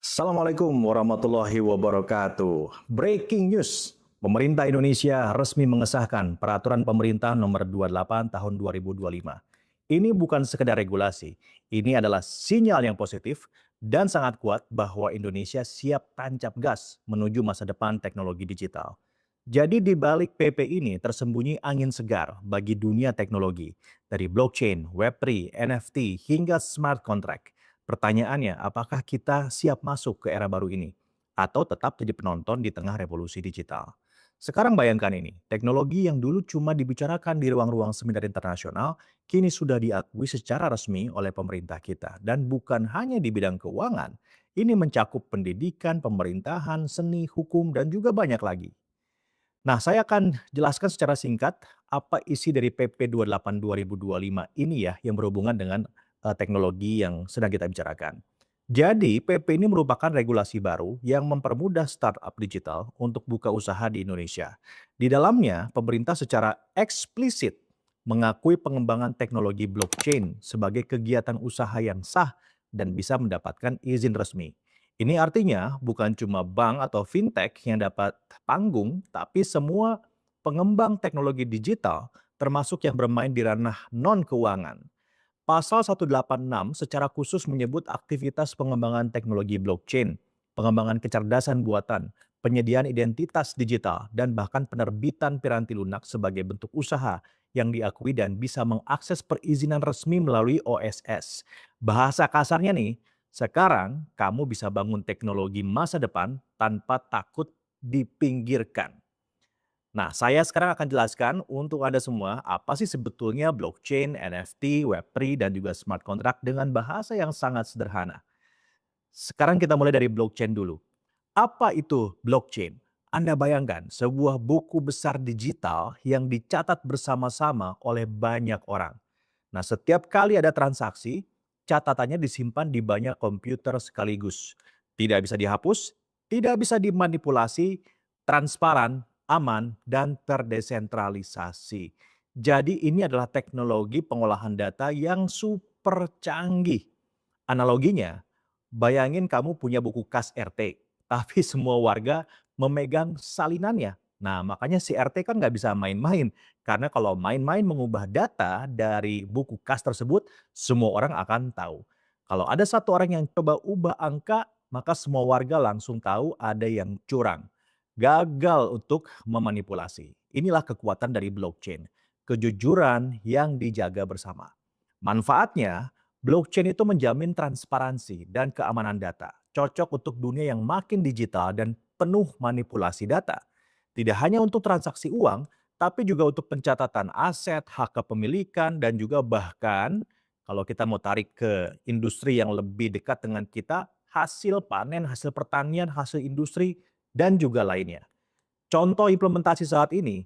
Assalamualaikum warahmatullahi wabarakatuh. Breaking news. Pemerintah Indonesia resmi mengesahkan Peraturan Pemerintah Nomor 28 Tahun 2025. Ini bukan sekedar regulasi, ini adalah sinyal yang positif dan sangat kuat bahwa Indonesia siap tancap gas menuju masa depan teknologi digital. Jadi di balik PP ini tersembunyi angin segar bagi dunia teknologi, dari blockchain, Web3, NFT, hingga smart contract. Pertanyaannya, apakah kita siap masuk ke era baru ini? Atau tetap jadi penonton di tengah revolusi digital? Sekarang bayangkan ini, teknologi yang dulu cuma dibicarakan di ruang-ruang seminar internasional, kini sudah diakui secara resmi oleh pemerintah kita. Dan bukan hanya di bidang keuangan, ini mencakup pendidikan, pemerintahan, seni, hukum, dan juga banyak lagi. Nah, saya akan jelaskan secara singkat apa isi dari PP 28 2025 ini ya yang berhubungan dengan teknologi yang sedang kita bicarakan. Jadi, PP ini merupakan regulasi baru yang mempermudah startup digital untuk buka usaha di Indonesia. Di dalamnya, pemerintah secara eksplisit mengakui pengembangan teknologi blockchain sebagai kegiatan usaha yang sah dan bisa mendapatkan izin resmi. Ini artinya bukan cuma bank atau fintech yang dapat panggung, tapi semua pengembang teknologi digital, termasuk yang bermain di ranah non-keuangan. Pasal 186 secara khusus menyebut aktivitas pengembangan teknologi blockchain, pengembangan kecerdasan buatan, penyediaan identitas digital, dan bahkan penerbitan piranti lunak sebagai bentuk usaha yang diakui dan bisa mengakses perizinan resmi melalui OSS. Bahasa kasarnya nih, sekarang kamu bisa bangun teknologi masa depan tanpa takut dipinggirkan. Nah, saya sekarang akan jelaskan untuk Anda semua apa sih sebetulnya blockchain, NFT, Web3, dan juga smart contract dengan bahasa yang sangat sederhana. Sekarang kita mulai dari blockchain dulu. Apa itu blockchain? Anda bayangkan sebuah buku besar digital yang dicatat bersama-sama oleh banyak orang. Nah, setiap kali ada transaksi, catatannya disimpan di banyak komputer sekaligus. Tidak bisa dihapus, tidak bisa dimanipulasi, transparan, aman, dan terdesentralisasi. Jadi ini adalah teknologi pengolahan data yang super canggih. Analoginya, bayangin kamu punya buku kas RT, tapi semua warga memegang salinannya. Nah, makanya si RT kan nggak bisa main-main, karena kalau main-main mengubah data dari buku kas tersebut, semua orang akan tahu. Kalau ada satu orang yang coba ubah angka, maka semua warga langsung tahu ada yang curang. Gagal untuk memanipulasi. Inilah kekuatan dari blockchain. Kejujuran yang dijaga bersama. Manfaatnya, blockchain itu menjamin transparansi dan keamanan data, cocok untuk dunia yang makin digital dan penuh manipulasi data. Tidak hanya untuk transaksi uang, tapi juga untuk pencatatan aset, hak kepemilikan, dan juga bahkan kalau kita mau tarik ke industri yang lebih dekat dengan kita, hasil panen, hasil pertanian, hasil industri, dan juga lainnya. Contoh implementasi saat ini,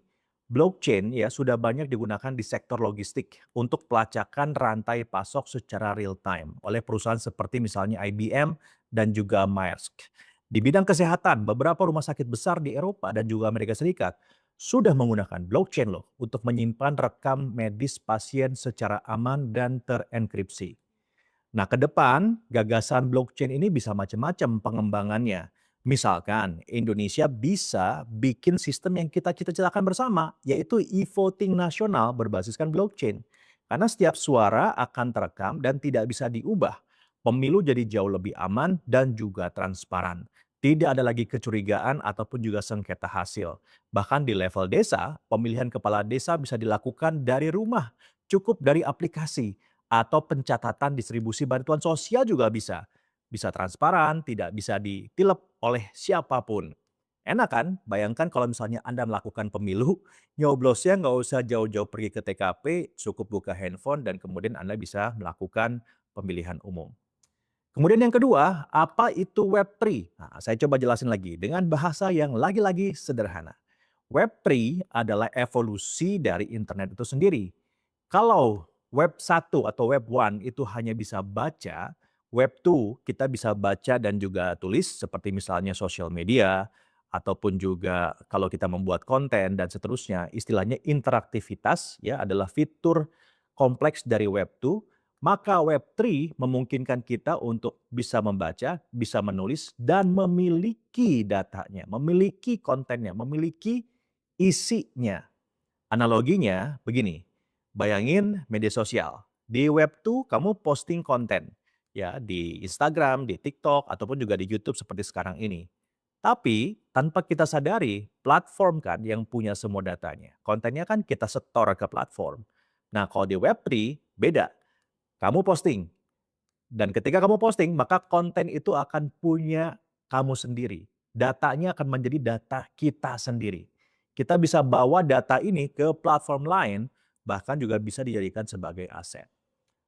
blockchain ya sudah banyak digunakan di sektor logistik untuk pelacakan rantai pasok secara real time oleh perusahaan seperti misalnya IBM dan juga Maersk. Di bidang kesehatan, beberapa rumah sakit besar di Eropa dan juga Amerika Serikat sudah menggunakan blockchain loh untuk menyimpan rekam medis pasien secara aman dan terenkripsi. Nah, ke depan gagasan blockchain ini bisa macam-macam pengembangannya. Misalkan Indonesia bisa bikin sistem yang kita cita-citakan bersama, yaitu e-voting nasional berbasiskan blockchain. Karena setiap suara akan terekam dan tidak bisa diubah. Pemilu jadi jauh lebih aman dan juga transparan. Tidak ada lagi kecurigaan ataupun juga sengketa hasil. Bahkan di level desa, pemilihan kepala desa bisa dilakukan dari rumah, cukup dari aplikasi atau pencatatan distribusi bantuan sosial juga bisa. Bisa transparan, tidak bisa ditilep oleh siapapun. Enak kan? Bayangkan kalau misalnya Anda melakukan pemilu, nyoblosnya nggak usah jauh-jauh pergi ke TKP, cukup buka handphone dan kemudian Anda bisa melakukan pemilihan umum. Kemudian yang kedua, apa itu Web3? Nah, saya coba jelasin lagi dengan bahasa yang lagi-lagi sederhana. Web3 adalah evolusi dari internet itu sendiri. Kalau Web 1 atau Web 1 itu hanya bisa baca, Web 2 kita bisa baca dan juga tulis seperti misalnya sosial media, ataupun juga kalau kita membuat konten dan seterusnya, istilahnya interaktivitas ya adalah fitur kompleks dari Web 2. Maka Web3 memungkinkan kita untuk bisa membaca, bisa menulis, dan memiliki datanya, memiliki kontennya, memiliki isinya. Analoginya begini, bayangin media sosial. Di Web2 kamu posting konten, ya di Instagram, di TikTok, ataupun juga di YouTube seperti sekarang ini. Tapi tanpa kita sadari, platform kan yang punya semua datanya. Kontennya kan kita setor ke platform. Nah, kalau di Web3 beda. Kamu posting, dan ketika kamu posting, maka konten itu akan punya kamu sendiri. Datanya akan menjadi data kita sendiri. Kita bisa bawa data ini ke platform lain, bahkan juga bisa dijadikan sebagai aset.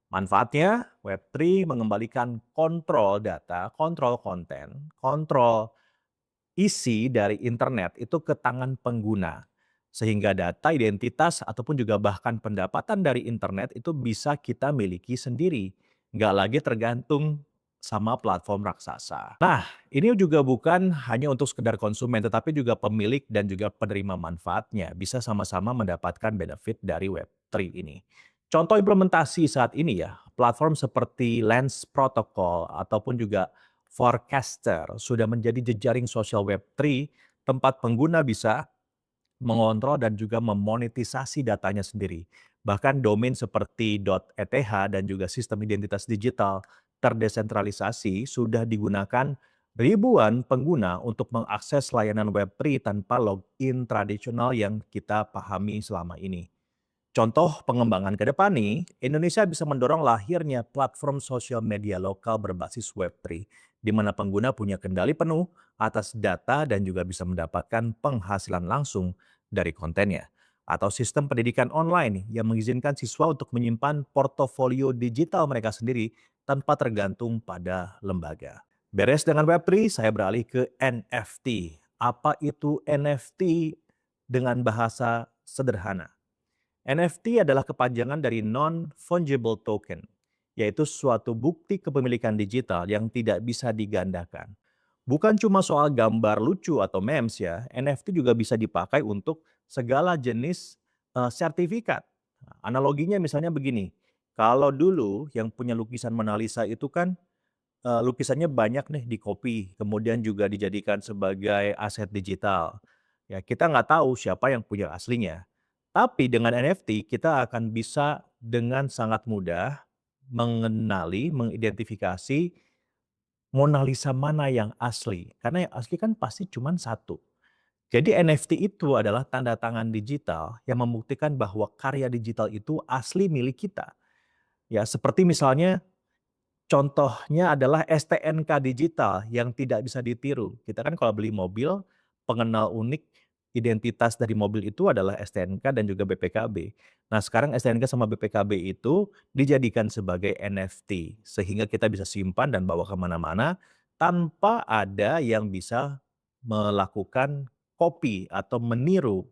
Manfaatnya, Web3 mengembalikan kontrol data, kontrol konten, kontrol isi dari internet itu ke tangan pengguna. Sehingga data, identitas, ataupun juga bahkan pendapatan dari internet itu bisa kita miliki sendiri. Nggak lagi tergantung sama platform raksasa. Nah, ini juga bukan hanya untuk sekedar konsumen, tetapi juga pemilik dan juga penerima manfaatnya bisa sama-sama mendapatkan benefit dari Web3 ini. Contoh implementasi saat ini ya, platform seperti Lens Protocol ataupun juga Forecaster sudah menjadi jejaring sosial Web3 tempat pengguna bisa mengontrol dan juga memonetisasi datanya sendiri. Bahkan domain seperti .eth dan juga sistem identitas digital terdesentralisasi sudah digunakan ribuan pengguna untuk mengakses layanan Web3 tanpa login tradisional yang kita pahami selama ini. Contoh pengembangan ke depan nih, Indonesia bisa mendorong lahirnya platform sosial media lokal berbasis Web3, di mana pengguna punya kendali penuh atas data dan juga bisa mendapatkan penghasilan langsung dari kontennya. Atau sistem pendidikan online yang mengizinkan siswa untuk menyimpan portofolio digital mereka sendiri tanpa tergantung pada lembaga. Beres dengan Web3, saya beralih ke NFT. Apa itu NFT dengan bahasa sederhana? NFT adalah kepanjangan dari non-fungible token, yaitu suatu bukti kepemilikan digital yang tidak bisa digandakan. Bukan cuma soal gambar lucu atau memes ya, NFT juga bisa dipakai untuk segala jenis sertifikat. Analoginya misalnya begini, kalau dulu yang punya lukisan Mona Lisa itu kan lukisannya banyak nih di-copy, kemudian juga dijadikan sebagai aset digital. Ya, kita nggak tahu siapa yang punya aslinya. Tapi dengan NFT kita akan bisa dengan sangat mudah mengenali, mengidentifikasi Mona Lisa mana yang asli. Karena yang asli kan pasti cuma satu. Jadi NFT itu adalah tanda tangan digital yang membuktikan bahwa karya digital itu asli milik kita. Ya, seperti misalnya contohnya adalah STNK digital yang tidak bisa ditiru. Kita kan kalau beli mobil, pengenal unik identitas dari mobil itu adalah STNK dan juga BPKB. Nah, sekarang STNK sama BPKB itu dijadikan sebagai NFT, sehingga kita bisa simpan dan bawa kemana-mana tanpa ada yang bisa melakukan copy atau meniru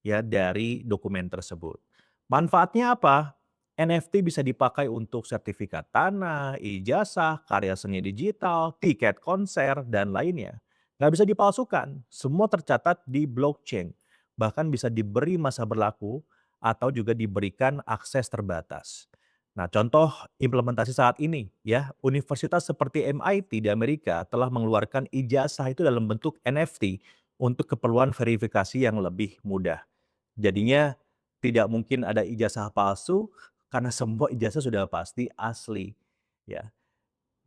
ya dari dokumen tersebut. Manfaatnya apa? NFT bisa dipakai untuk sertifikat tanah, ijazah, karya seni digital, tiket konser, dan lainnya. Nggak bisa dipalsukan, semua tercatat di blockchain. Bahkan bisa diberi masa berlaku atau juga diberikan akses terbatas. Nah, contoh implementasi saat ini ya, universitas seperti MIT di Amerika telah mengeluarkan ijazah itu dalam bentuk NFT untuk keperluan verifikasi yang lebih mudah. Jadinya tidak mungkin ada ijazah palsu karena semua ijazah sudah pasti asli, ya.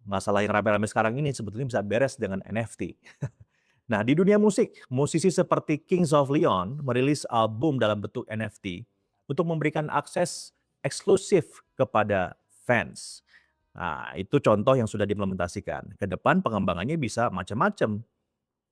Masalah yang rame-rame sekarang ini sebetulnya bisa beres dengan NFT. Nah, di dunia musik, musisi seperti Kings of Leon merilis album dalam bentuk NFT untuk memberikan akses eksklusif kepada fans. Nah, itu contoh yang sudah diimplementasikan. Ke depan pengembangannya bisa macam-macam.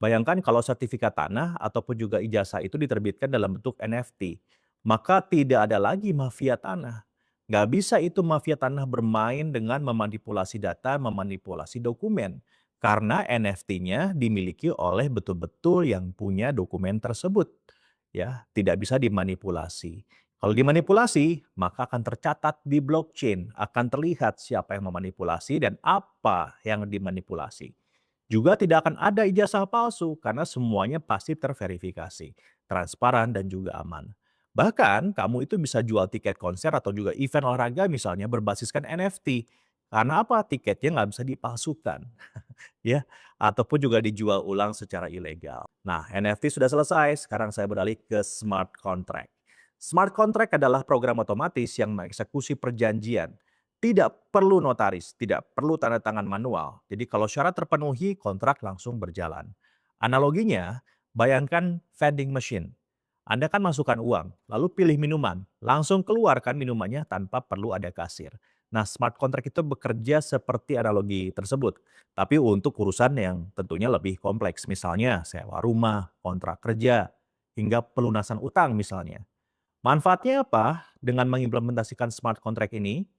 Bayangkan kalau sertifikat tanah ataupun juga ijazah itu diterbitkan dalam bentuk NFT, maka tidak ada lagi mafia tanah. Nggak bisa itu mafia tanah bermain dengan memanipulasi data, memanipulasi dokumen. Karena NFT-nya dimiliki oleh betul-betul yang punya dokumen tersebut. Ya, tidak bisa dimanipulasi. Kalau dimanipulasi, maka akan tercatat di blockchain, akan terlihat siapa yang memanipulasi dan apa yang dimanipulasi. Juga tidak akan ada ijazah palsu karena semuanya pasti terverifikasi, transparan dan juga aman. Bahkan kamu itu bisa jual tiket konser atau juga event olahraga misalnya berbasiskan NFT. Karena apa? Tiketnya nggak bisa dipalsukan. Ya, ataupun juga dijual ulang secara ilegal. Nah, NFT sudah selesai, sekarang saya beralih ke smart contract. Smart contract adalah program otomatis yang mengeksekusi perjanjian. Tidak perlu notaris, tidak perlu tanda tangan manual. Jadi kalau syarat terpenuhi, kontrak langsung berjalan. Analoginya, bayangkan vending machine. Anda kan masukkan uang, lalu pilih minuman, langsung keluarkan minumannya tanpa perlu ada kasir. Nah, smart contract itu bekerja seperti analogi tersebut. Tapi untuk urusan yang tentunya lebih kompleks, misalnya sewa rumah, kontrak kerja, hingga pelunasan utang misalnya. Manfaatnya apa dengan mengimplementasikan smart contract ini?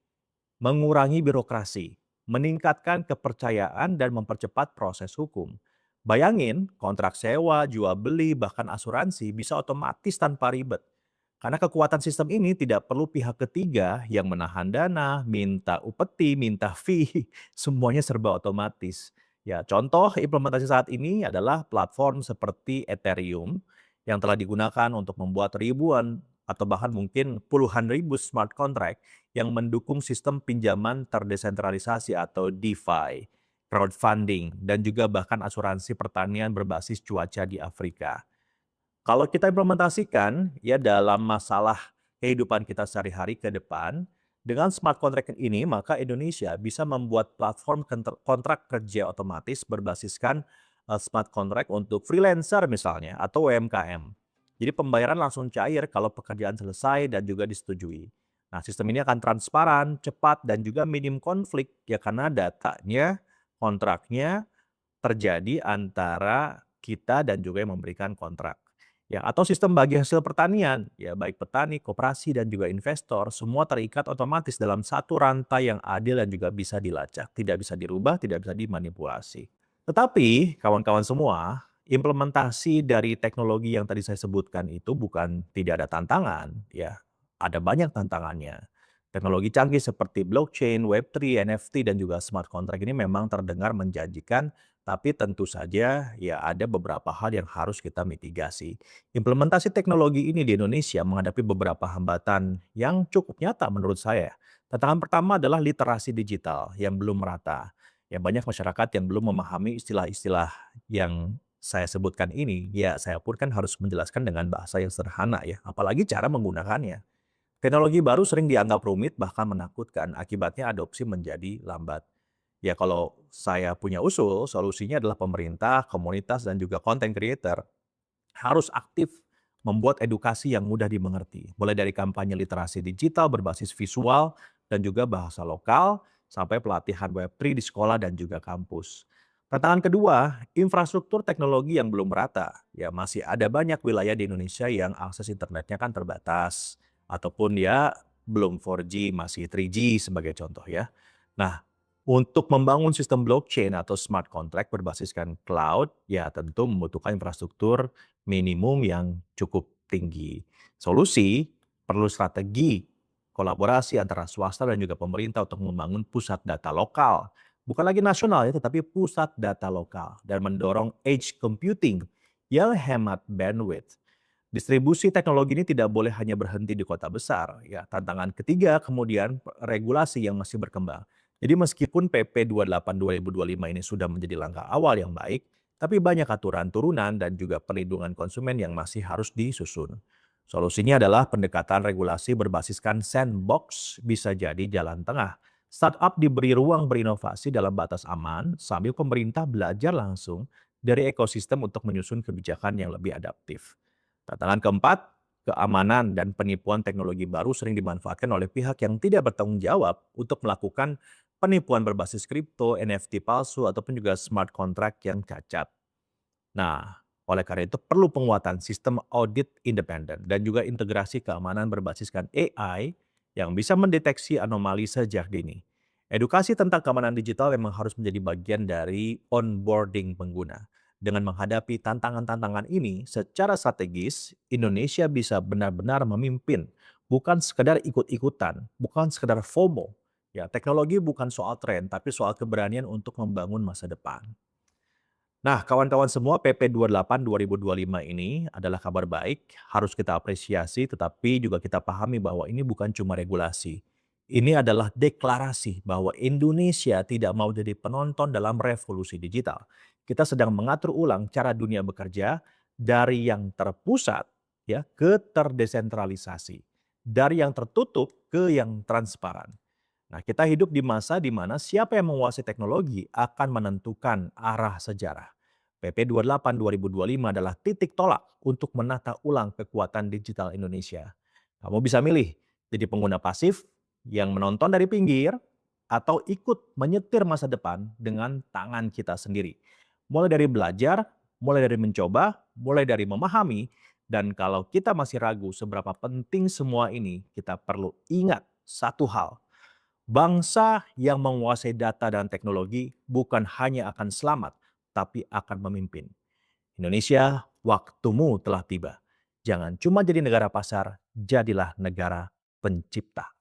Mengurangi birokrasi, meningkatkan kepercayaan dan mempercepat proses hukum. Bayangin, kontrak sewa, jual beli, bahkan asuransi bisa otomatis tanpa ribet. Karena kekuatan sistem ini tidak perlu pihak ketiga yang menahan dana, minta upeti, minta fee, semuanya serba otomatis. Ya, contoh implementasi saat ini adalah platform seperti Ethereum yang telah digunakan untuk membuat ribuan atau bahkan mungkin puluhan ribu smart contract yang mendukung sistem pinjaman terdesentralisasi atau DeFi, crowdfunding, dan juga bahkan asuransi pertanian berbasis cuaca di Afrika. Kalau kita implementasikan ya dalam masalah kehidupan kita sehari-hari ke depan, dengan smart contract ini maka Indonesia bisa membuat platform kontrak kerja otomatis berbasiskan smart contract untuk freelancer misalnya atau UMKM. Jadi pembayaran langsung cair kalau pekerjaan selesai dan juga disetujui. Nah, sistem ini akan transparan, cepat dan juga minim konflik ya karena datanya, kontraknya terjadi antara kita dan juga yang memberikan kontrak. Ya, atau sistem bagi hasil pertanian, ya baik petani, koperasi dan juga investor semua terikat otomatis dalam satu rantai yang adil dan juga bisa dilacak, tidak bisa dirubah, tidak bisa dimanipulasi. Tetapi kawan-kawan semua, implementasi dari teknologi yang tadi saya sebutkan itu bukan tidak ada tantangan, ya. Ada banyak tantangannya. Teknologi canggih seperti blockchain, Web3, NFT, dan juga smart contract ini memang terdengar menjanjikan, tapi tentu saja ya ada beberapa hal yang harus kita mitigasi. Implementasi teknologi ini di Indonesia menghadapi beberapa hambatan yang cukup nyata menurut saya. Tantangan pertama adalah literasi digital yang belum merata. Ya banyak masyarakat yang belum memahami istilah-istilah yang saya sebutkan ini, ya saya pun kan harus menjelaskan dengan bahasa yang sederhana ya, apalagi cara menggunakannya. Teknologi baru sering dianggap rumit bahkan menakutkan, akibatnya adopsi menjadi lambat. Ya kalau saya punya usul, solusinya adalah pemerintah, komunitas, dan juga content creator harus aktif membuat edukasi yang mudah dimengerti. Mulai dari kampanye literasi digital berbasis visual dan juga bahasa lokal, sampai pelatihan Web3 di sekolah dan juga kampus. Tantangan kedua, infrastruktur teknologi yang belum merata. Ya masih ada banyak wilayah di Indonesia yang akses internetnya kan terbatas. Ataupun ya belum 4G, masih 3G sebagai contoh ya. Nah, untuk membangun sistem blockchain atau smart contract berbasiskan cloud, ya tentu membutuhkan infrastruktur minimum yang cukup tinggi. Solusi perlu strategi kolaborasi antara swasta dan juga pemerintah untuk membangun pusat data lokal. Bukan lagi nasional ya, tetapi pusat data lokal dan mendorong edge computing yang hemat bandwidth. Distribusi teknologi ini tidak boleh hanya berhenti di kota besar. Ya, tantangan ketiga kemudian regulasi yang masih berkembang. Jadi meskipun PP 28 2025 ini sudah menjadi langkah awal yang baik, tapi banyak aturan turunan dan juga perlindungan konsumen yang masih harus disusun. Solusinya adalah pendekatan regulasi berbasiskan sandbox bisa jadi jalan tengah. Startup diberi ruang berinovasi dalam batas aman sambil pemerintah belajar langsung dari ekosistem untuk menyusun kebijakan yang lebih adaptif. Tantangan keempat, keamanan dan penipuan teknologi baru sering dimanfaatkan oleh pihak yang tidak bertanggung jawab untuk melakukan penipuan berbasis kripto, NFT palsu, ataupun juga smart contract yang cacat. Nah, oleh karena itu perlu penguatan sistem audit independen dan juga integrasi keamanan berbasiskan AI yang bisa mendeteksi anomali sejak dini. Edukasi tentang keamanan digital memang harus menjadi bagian dari onboarding pengguna. Dengan menghadapi tantangan-tantangan ini secara strategis, Indonesia bisa benar-benar memimpin, bukan sekedar ikut-ikutan, bukan sekedar FOMO. Ya, teknologi bukan soal tren, tapi soal keberanian untuk membangun masa depan. Nah, kawan-kawan semua, PP 28 2025 ini adalah kabar baik, harus kita apresiasi, tetapi juga kita pahami bahwa ini bukan cuma regulasi. Ini adalah deklarasi bahwa Indonesia tidak mau jadi penonton dalam revolusi digital. Kita sedang mengatur ulang cara dunia bekerja dari yang terpusat ya ke terdesentralisasi, dari yang tertutup ke yang transparan. Nah, kita hidup di masa di mana siapa yang menguasai teknologi akan menentukan arah sejarah. PP 28 2025 adalah titik tolak untuk menata ulang kekuatan digital Indonesia. Kamu bisa milih jadi pengguna pasif yang menonton dari pinggir atau ikut menyetir masa depan dengan tangan kita sendiri. Mulai dari belajar, mulai dari mencoba, mulai dari memahami, dan kalau kita masih ragu seberapa penting semua ini, kita perlu ingat satu hal. Bangsa yang menguasai data dan teknologi bukan hanya akan selamat, tapi akan memimpin. Indonesia, waktumu telah tiba. Jangan cuma jadi negara pasar, jadilah negara pencipta.